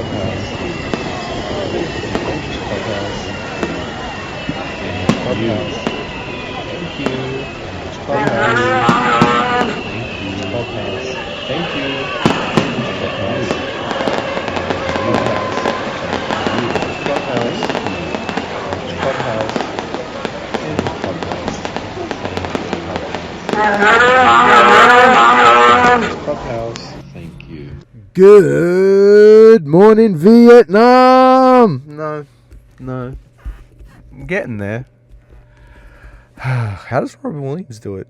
Clubhouse. Clubhouse. Clubhouse. Thank you. Clubhouse. Clubhouse. Thank you. Clubhouse. Clubhouse. Clubhouse. Clubhouse. Clubhouse. Thank you. Good morning, Vietnam. No. I'm getting there. How does Robin Williams do it?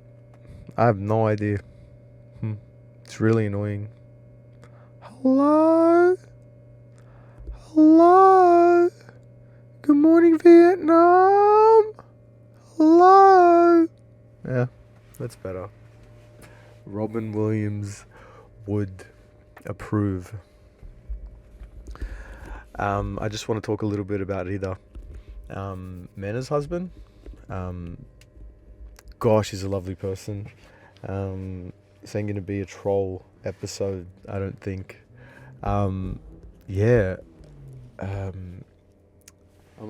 I have no idea. It's really annoying. Hello? Good morning, Vietnam. Hello? Yeah, that's better. Robin Williams would approve. I just want to talk a little bit about Rida. Mena's husband. Gosh, he's a lovely person. This ain't going to be a troll episode, I don't think. I'm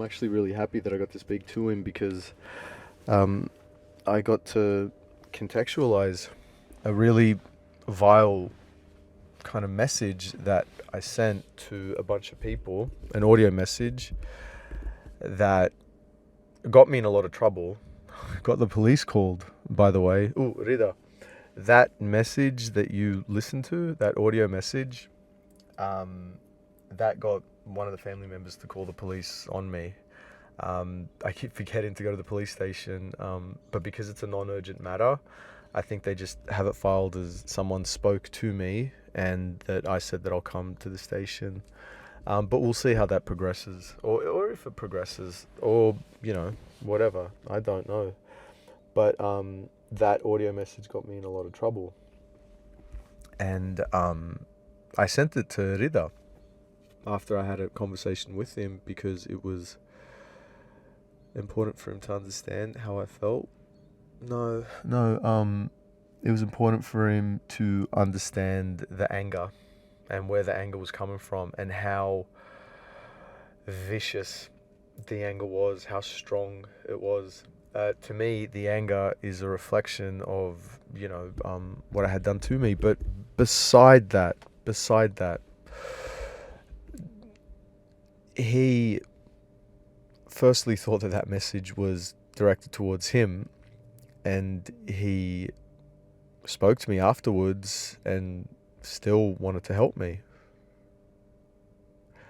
actually really happy that I got to speak to him because I got to contextualize a really vile kind of message that I sent to a bunch of people, an audio message that got me in a lot of trouble. Got the police called, by the way. Ooh, Rida, that message that you listened to, that audio message, that got one of the family members to call the police on me. I keep forgetting to go to the police station, but because it's a non-urgent matter, I think they just have it filed as someone spoke to me and that I said that I'll come to the station. But we'll see how that progresses, or if it progresses, or, whatever. I don't know. But that audio message got me in a lot of trouble. And I sent it to Rida after I had a conversation with him because it was important for him to understand how I felt. No, it was important for him to understand the anger and where the anger was coming from and how vicious the anger was, how strong it was. To me, the anger is a reflection of, what I had done to me. But beside that, he firstly thought that message was directed towards him, and he spoke to me afterwards and still wanted to help me.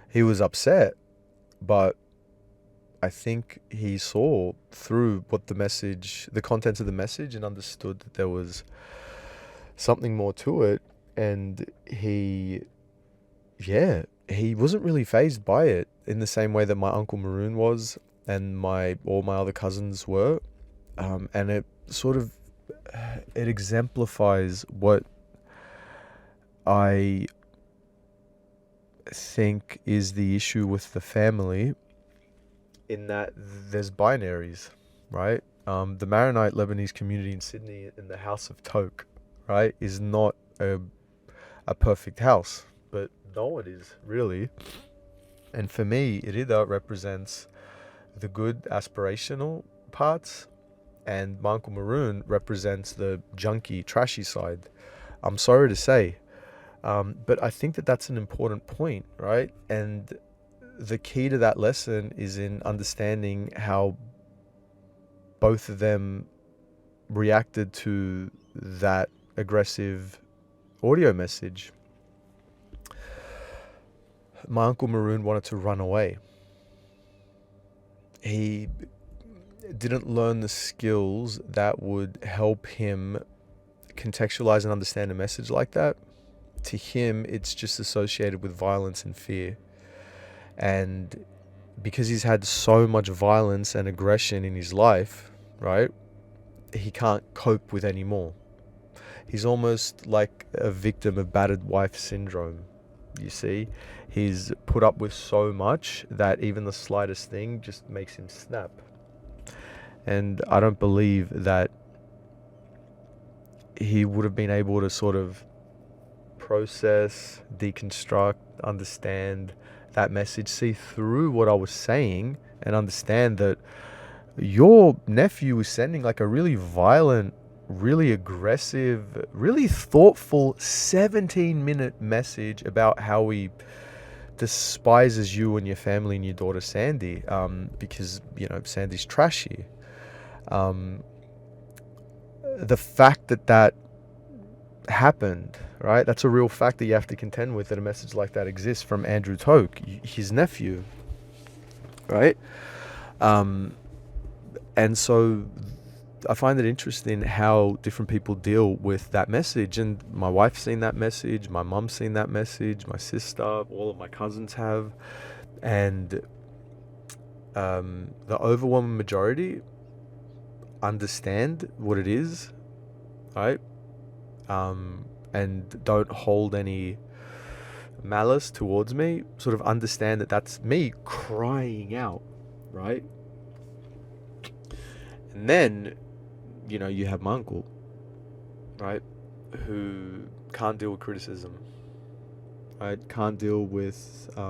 He was upset, but I think he saw through the contents of the message and understood that there was something more to it. And he wasn't really fazed by it in the same way that my Uncle Maroon was and all my other cousins were. And it exemplifies what I think is the issue with the family, in that there's binaries, right? The Maronite Lebanese community in Sydney in the house of Taouk, right, is not a perfect house, but no, it is really. And for me, Rida represents the good aspirational parts, and my Uncle Maroon represents the junky, trashy side. I'm sorry to say, but I think that that's an important point, right? And the key to that lesson is in understanding how both of them reacted to that aggressive audio message. My Uncle Maroon wanted to run away. He didn't learn the skills that would help him contextualize and understand a message like that. To him, it's just associated with violence and fear. And because he's had so much violence and aggression in his life, right, he can't cope with any more. He's almost like a victim of battered wife syndrome, you see. He's put up with so much that even the slightest thing just makes him snap. And I don't believe that he would have been able to sort of process, deconstruct, understand that message, see through what I was saying, and understand that your nephew was sending like a really violent, really aggressive, really thoughtful 17-minute message about how he despises you and your family and your daughter Sandy, because, you know, Sandy's trashy. The fact that that happened, right? That's a real fact that you have to contend with, that a message like that exists from Andrew Taouk, his nephew, right? And so I find it interesting how different people deal with that message. And my wife's seen that message, my mum's seen that message, my sister, all of my cousins have. And the overwhelming majority understand what it is, right? And don't hold any malice towards me, sort of understand that that's me crying out, right? And then, you know, you have my uncle, right, who can't deal with criticism, right, can't deal with, I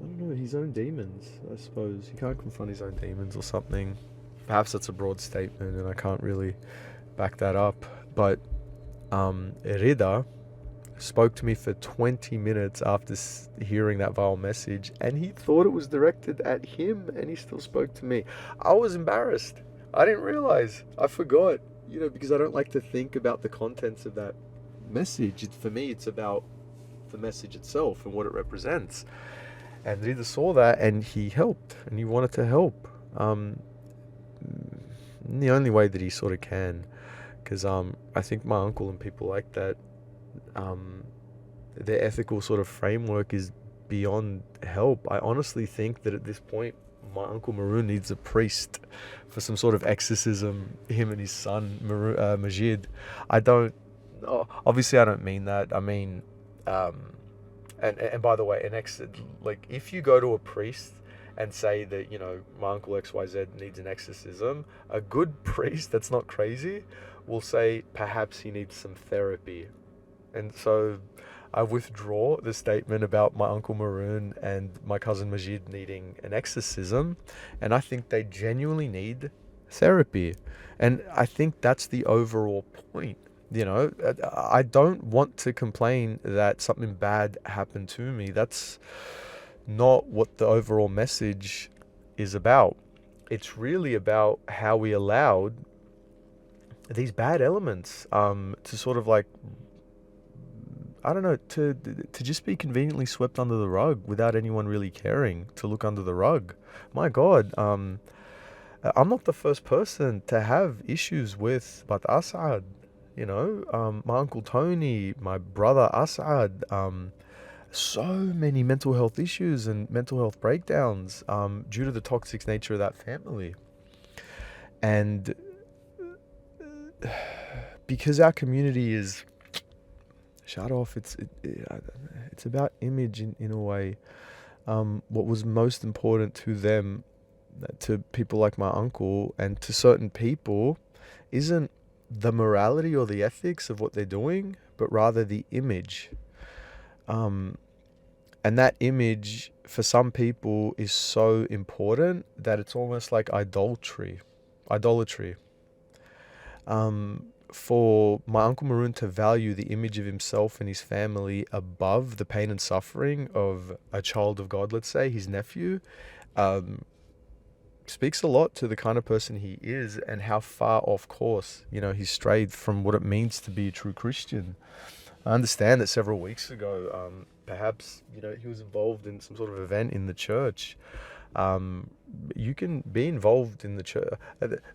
don't know, his own demons, I suppose. He can't confront his own demons or something. Perhaps that's a broad statement and I can't really back that up. But Rida spoke to me for 20 minutes after hearing that vile message, and he thought it was directed at him, and he still spoke to me. I was embarrassed. I didn't realize. I forgot, you know, because I don't like to think about the contents of that message. For me, it's about the message itself and what it represents. And Rida saw that, and he helped, and he wanted to help. In the only way that he sort of can, because I think my uncle and people like that, their ethical sort of framework is beyond help. I honestly think that at this point, my Uncle Maroon needs a priest for some sort of exorcism, him and his son, Majid. Obviously I don't mean that. I mean, and by the way, like, if you go to a priest and say that, you know, my uncle XYZ needs an exorcism, a good priest that's not crazy will say perhaps he needs some therapy. And so I withdraw the statement about my Uncle Maroon and my cousin Majid needing an exorcism, and I think they genuinely need therapy. And I think that's the overall point. You know, I don't want to complain that something bad happened to me. That's not what the overall message is about. It's really about how we allowed these bad elements to sort of, like, I don't know, to just be conveniently swept under the rug without anyone really caring to look under the rug. My God, I'm not the first person to have issues with but Asad. You know, my Uncle Tony, my brother Asad, so many mental health issues and mental health breakdowns due to the toxic nature of that family. And because our community is shut off, it's about image in a way. What was most important to them, to people like my uncle and to certain people, isn't the morality or the ethics of what they're doing, but rather the image. And that image for some people is so important that it's almost like idolatry. For my Uncle Maroon to value the image of himself and his family above the pain and suffering of a child of God, let's say, his nephew, speaks a lot to the kind of person he is and how far off course, you know, he's strayed from what it means to be a true Christian. I understand that several weeks ago, perhaps, you know, he was involved in some sort of event in the church. You can be involved in the church.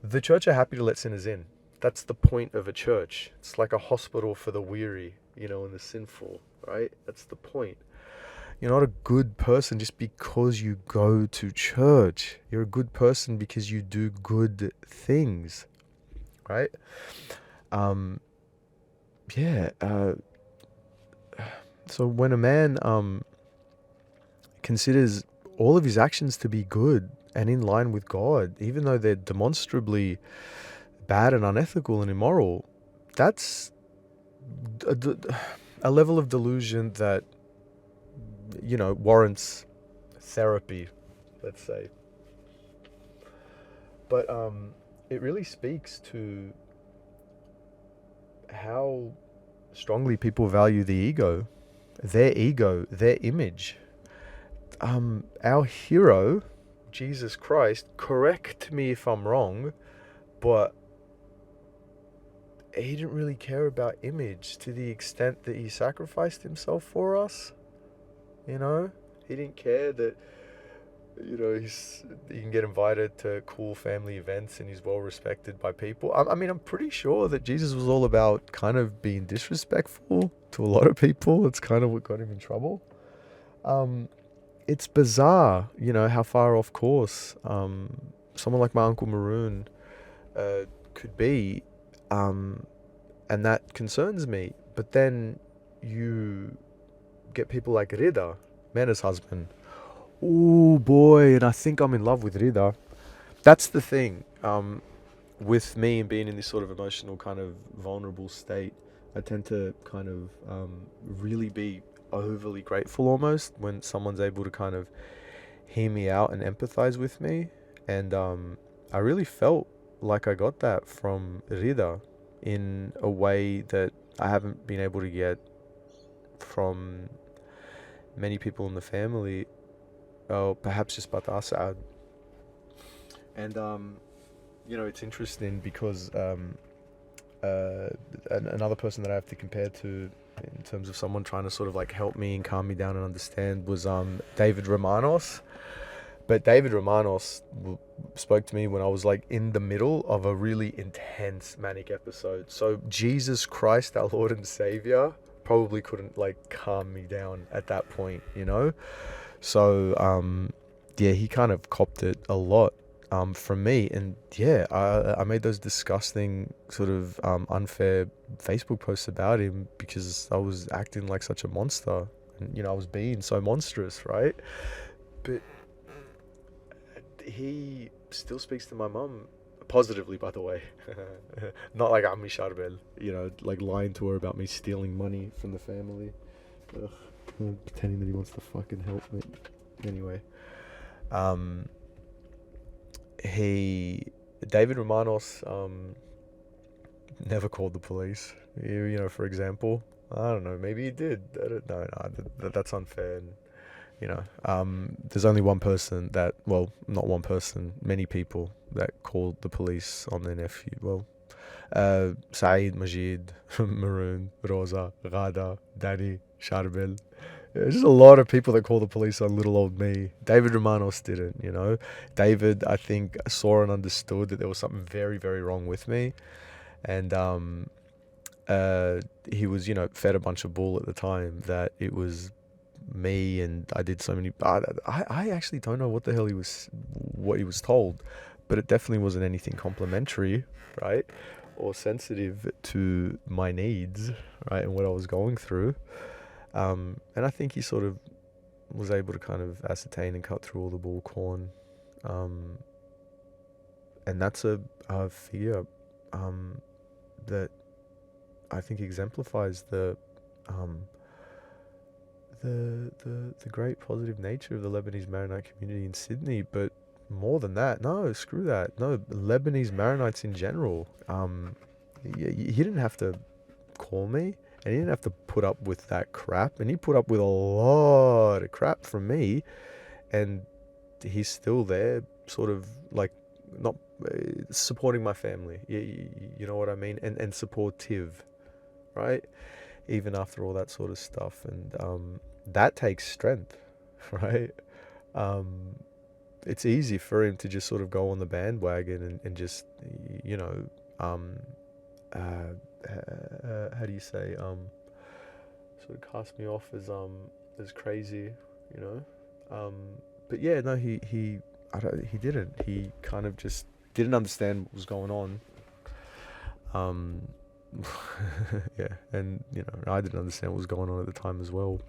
The church are happy to let sinners in. That's the point of a church. It's like a hospital for the weary, you know, and the sinful, right? That's the point. You're not a good person just because you go to church. You're a good person because you do good things, right? So when a man considers all of his actions to be good and in line with God, even though they're demonstrably bad and unethical and immoral, that's a level of delusion that, warrants therapy, let's say. But it really speaks to how strongly people value the ego, their image. Our hero, Jesus Christ, correct me if I'm wrong, but he didn't really care about image to the extent that he sacrificed himself for us. He didn't care that, he can get invited to cool family events and he's well respected by people. I'm pretty sure that Jesus was all about kind of being disrespectful to a lot of people. It's kind of what got him in trouble. It's bizarre, how far off course someone like my Uncle Maroon could be, and that concerns me. But then you get people like Rida, Mana's husband. Oh boy, and I think I'm in love with Rida. That's the thing. With me and being in this sort of emotional, kind of vulnerable state, I tend to kind of really be overly grateful almost when someone's able to kind of hear me out and empathize with me. And I really felt like I got that from Rida in a way that I haven't been able to get from many people in the family. Oh, perhaps just Bata Asad. And it's interesting because another person that I have to compare to in terms of someone trying to sort of like help me and calm me down and understand was David Romanous. But David Romanous spoke to me when I was like in the middle of a really intense manic episode. So Jesus Christ, our Lord and Savior, probably couldn't like calm me down at that point, So he kind of copped it a lot from me. And I made those disgusting sort of unfair Facebook posts about him because I was acting like such a monster. And, I was being so monstrous, right? But he still speaks to my mum positively, by the way. Not like Ammi Sharbel, like lying to her about me stealing money from the family. Ugh, pretending that he wants to fucking help me. Anyway, David Romanos never called the police. For example, I don't know, maybe he did. I don't know. That's unfair. And, there's only one person that, well, not one person, many people that called the police on their nephew. Well, Saeed, Majid, Maroon, Rosa, Rada, Danny, Sharbel. There's just a lot of people that call the police on little old me. David Romanos didn't, David, I think, saw and understood that there was something very, very wrong with me. And he was, fed a bunch of bull at the time that it was me and I did so many... I actually don't know what he was told, but it definitely wasn't anything complimentary, right? Or sensitive to my needs, right? And what I was going through. And I think he sort of was able to kind of ascertain and cut through all the bullcorn. And that's a figure that I think exemplifies the great positive nature of the Lebanese Maronite community in Sydney. But more than that, no, screw that. No, Lebanese Maronites in general. He didn't have to call me. And he didn't have to put up with that crap. And he put up with a lot of crap from me. And he's still there, sort of like, not supporting my family. You know what I mean? And supportive, right? Even after all that sort of stuff. And that takes strength, right? It's easy for him to just sort of go on the bandwagon and just, how do you say, sort of cast me off as crazy, but yeah, no, he didn't. He kind of just didn't understand what was going on. Yeah, and I didn't understand what was going on at the time as well,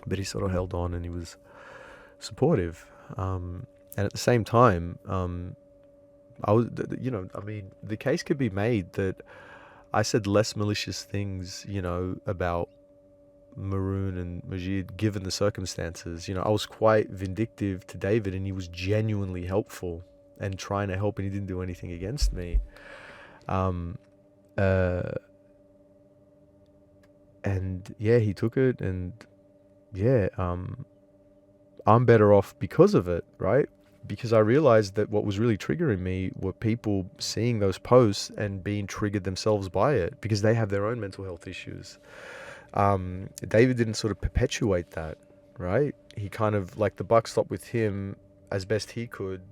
but he sort of held on and he was supportive, and at the same time, I mean, the case could be made that I said less malicious things, about Maroon and Majid, given the circumstances. I was quite vindictive to David, and he was genuinely helpful and trying to help, and he didn't do anything against me. Um, uh, and yeah, he took it, and yeah, I'm better off because of it, right? Because I realized that what was really triggering me were people seeing those posts and being triggered themselves by it because they have their own mental health issues. David didn't sort of perpetuate that, right? He kind of, like, the buck stopped with him as best he could,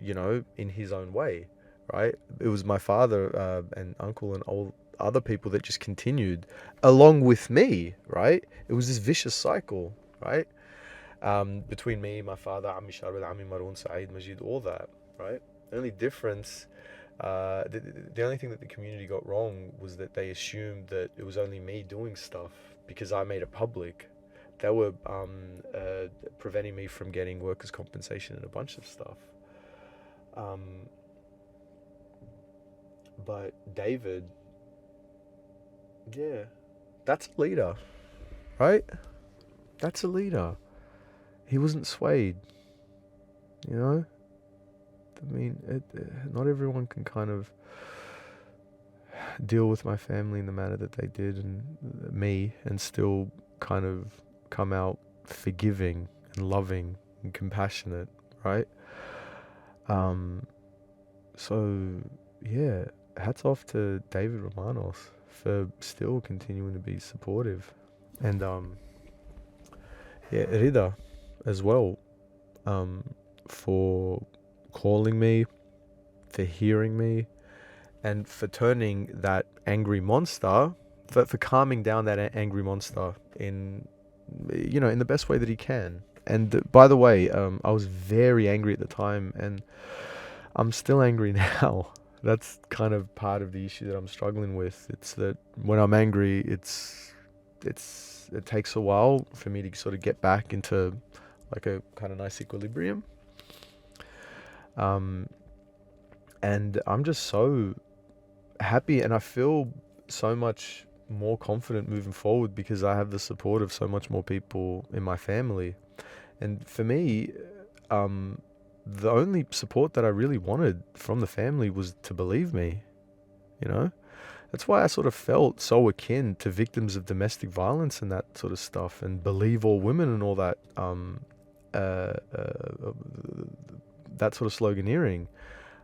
in his own way, right? It was my father and uncle and all other people that just continued along with me, right? It was this vicious cycle, right? Between me, my father, Ammi Sharbel, Ammi Maroon, Saeed, Majid, all that, right? The only difference, the only thing that the community got wrong was that they assumed that it was only me doing stuff because I made it public. They were preventing me from getting workers' compensation and a bunch of stuff. But David, yeah, that's a leader, right? That's a leader. He wasn't swayed, you know? I mean, not everyone can kind of deal with my family in the manner that they did, and me, and still kind of come out forgiving and loving and compassionate, right? So yeah, hats off to David Romanos for still continuing to be supportive, and yeah, Rida as well, for calling me, for hearing me, and for turning that angry monster, for calming down that angry monster in the best way that he can. And by the way, I was very angry at the time, and I'm still angry now. That's kind of part of the issue that I'm struggling with. It's that when I'm angry, it takes a while for me to sort of get back into like a kind of nice equilibrium. And I'm just so happy, and I feel so much more confident moving forward because I have the support of so much more people in my family. And for me, the only support that I really wanted from the family was to believe me, you know? That's why I sort of felt so akin to victims of domestic violence and that sort of stuff, and believe all women and all that, that sort of sloganeering.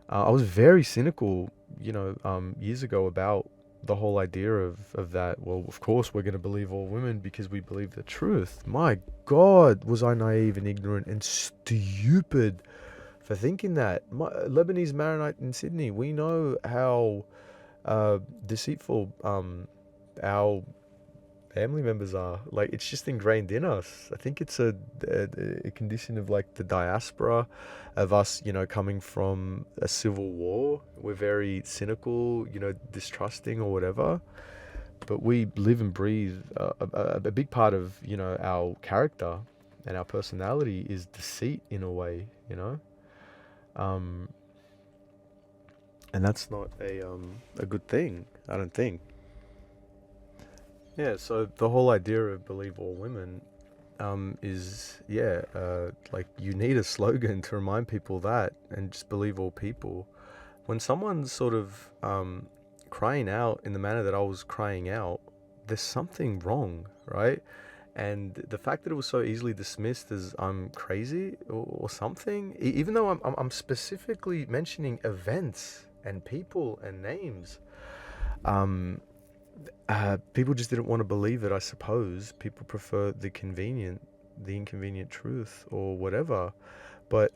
I was very cynical, years ago about the whole idea of that. Well, of course we're going to believe all women because we believe the truth. My God, was I naive and ignorant and stupid for thinking that. Lebanese Maronite in Sydney, we know how deceitful our family members are. Like, it's just ingrained in us. I think it's a condition of like the diaspora of us, coming from a civil war. We're very cynical, distrusting or whatever. But we live and breathe. A big part of our character and our personality is deceit in a way, and that's not a good thing, I don't think. Yeah, so the whole idea of believe all women is, like, you need a slogan to remind people that, and just believe all people. When someone's sort of crying out in the manner that I was crying out, there's something wrong, right? And the fact that it was so easily dismissed as I'm crazy or something, even though I'm specifically mentioning events and people and names, people just didn't want to believe it, I suppose. People prefer the inconvenient truth or whatever. But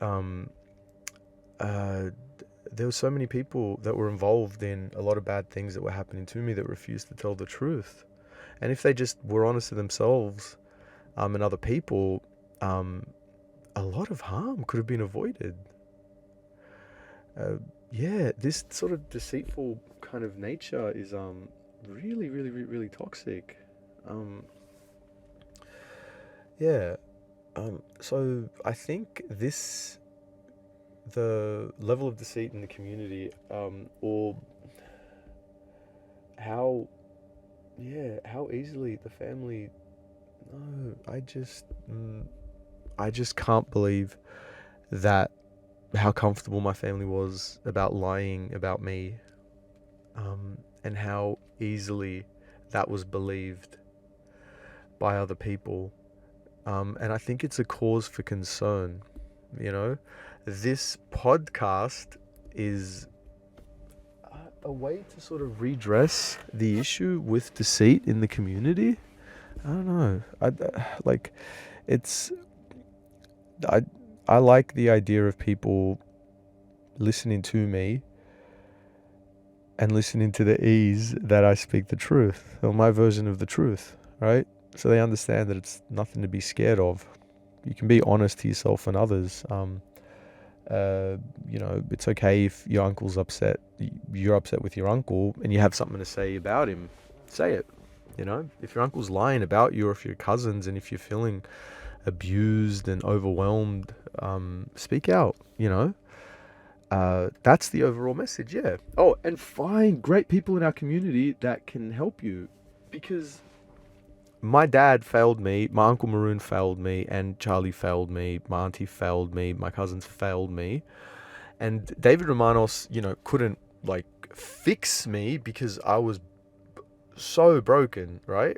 there were so many people that were involved in a lot of bad things that were happening to me that refused to tell the truth. And if they just were honest to themselves and other people, a lot of harm could have been avoided. This sort of deceitful kind of nature is really, really, really toxic. So I think the level of deceit in the community, or how, how easily the family. No, I just can't believe that how comfortable my family was about lying about me, and how easily that was believed by other people. And I think it's a cause for concern. You know, this podcast is a way to sort of redress the issue with deceit in the community. I don't know. Like, it's I I like the idea of people listening to me and listening to the ease that I speak the truth, or my version of the truth, right? So they understand that it's nothing to be scared of. You can be honest to yourself and others. It's okay if your uncle's upset. You're upset with your uncle, and you have something to say about him. Say it. If your uncle's lying about you, or if you're cousins, and if you're feeling abused and overwhelmed, speak out. That's the overall message. Yeah. Oh, and find great people in our community that can help you, because my dad failed me, my Uncle Maroon failed me, and Charlie failed me, my auntie failed me, my cousins failed me. And David Romanous, couldn't fix me because I was so broken, right?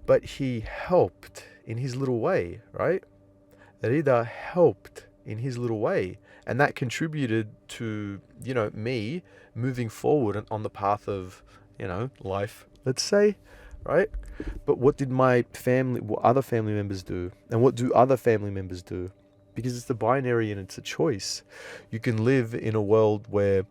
But he helped in his little way, right? Rida helped in his little way. And that contributed to, me moving forward on the path of, life, let's say, right? But what other family members do? And what do other family members do? Because it's the binary and it's a choice. You can live in a world where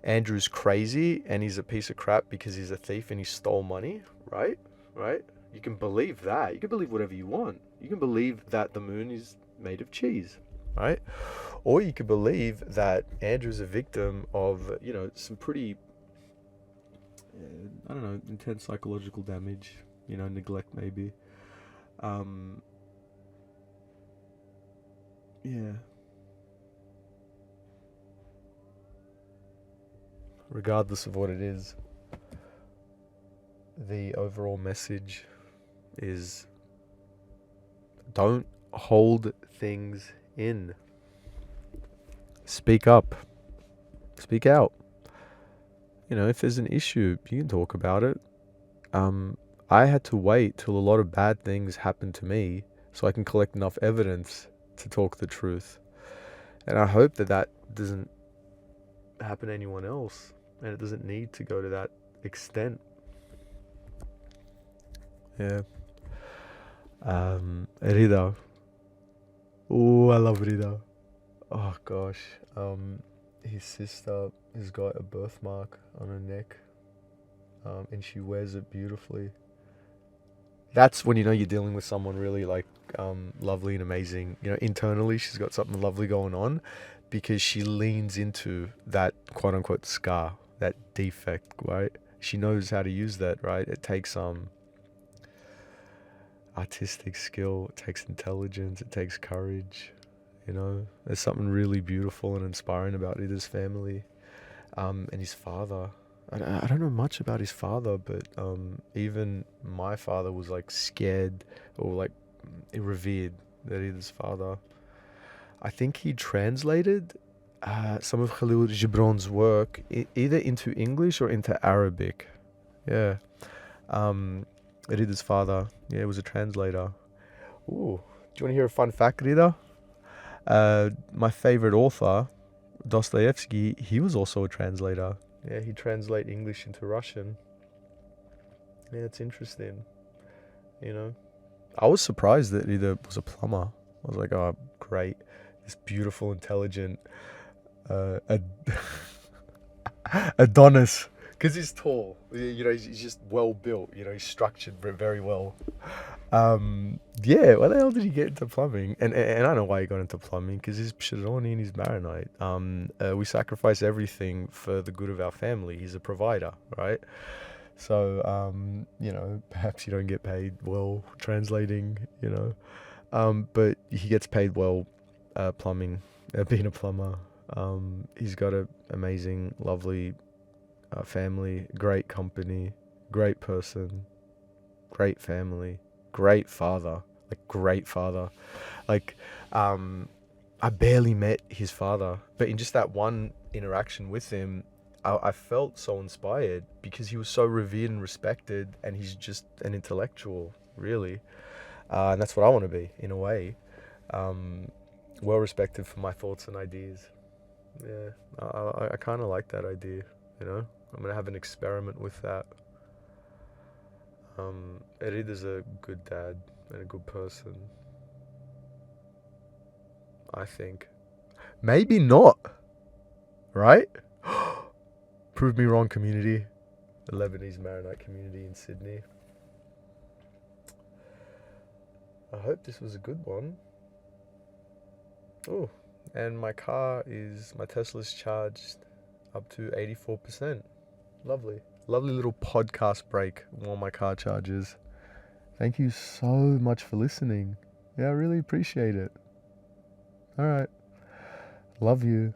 Andrew's crazy and he's a piece of crap because he's a thief and he stole money, right? Right? You can believe that. You can believe whatever you want. You can believe that the moon is made of cheese, right? Or you could believe that Andrew's a victim of, some pretty, intense psychological damage, neglect maybe. Yeah. Regardless of what it is, the overall message is don't hold things in. Speak up. Speak out. If there's an issue, you can talk about it. I had to wait till a lot of bad things happened to me so I can collect enough evidence to talk the truth. And I hope that doesn't happen to anyone else, and it doesn't need to go to that extent. Yeah. Rida. Oh, I love Rida. Oh gosh. His sister has got a birthmark on her neck, and she wears it beautifully. That's when you're dealing with someone really lovely and amazing. Internally she's got something lovely going on, because she leans into that quote unquote scar, that defect, right? She knows how to use that, right? It takes artistic skill, it takes intelligence, it takes courage. There's something really beautiful and inspiring about Rida's family, and his father. I don't know much about his father, but even my father was scared, or revered Rida's father. I think he translated some of Khalil Gibran's work either into English or into Arabic. Yeah. Rida's father, was a translator. Ooh, do you want to hear a fun fact, Rida? My favorite author, Dostoevsky, he was also a translator. Yeah, he translate English into Russian. Yeah, it's interesting. I was surprised that Rida was a plumber. I was like, oh, great. This beautiful, intelligent Adonis. Because he's tall. He's just well built. He's structured very well. Why the hell did he get into plumbing? And I don't know why he got into plumbing, because he's Maronite and he's Maronite. We sacrifice everything for the good of our family. He's a provider, right? So, perhaps you don't get paid well translating, but he gets paid well plumbing, being a plumber. He's got an amazing, lovely family, great company, great person, great family, great father, great father. Like, I barely met his father, but in just that one interaction with him, I felt so inspired because he was so revered and respected, and he's just an intellectual, really. And that's what I want to be, in a way. Well respected for my thoughts and ideas. Yeah, I kind of like that idea, you know? I'm going to have an experiment with that. Rida's a good dad and a good person, I think. Maybe not, right? Prove me wrong, community. The Lebanese Maronite community in Sydney. I hope this was a good one. Oh, and my Tesla's charged up to 84%. Lovely. Lovely little podcast break while my car charges. Thank you so much for listening. Yeah, I really appreciate it. All right. Love you.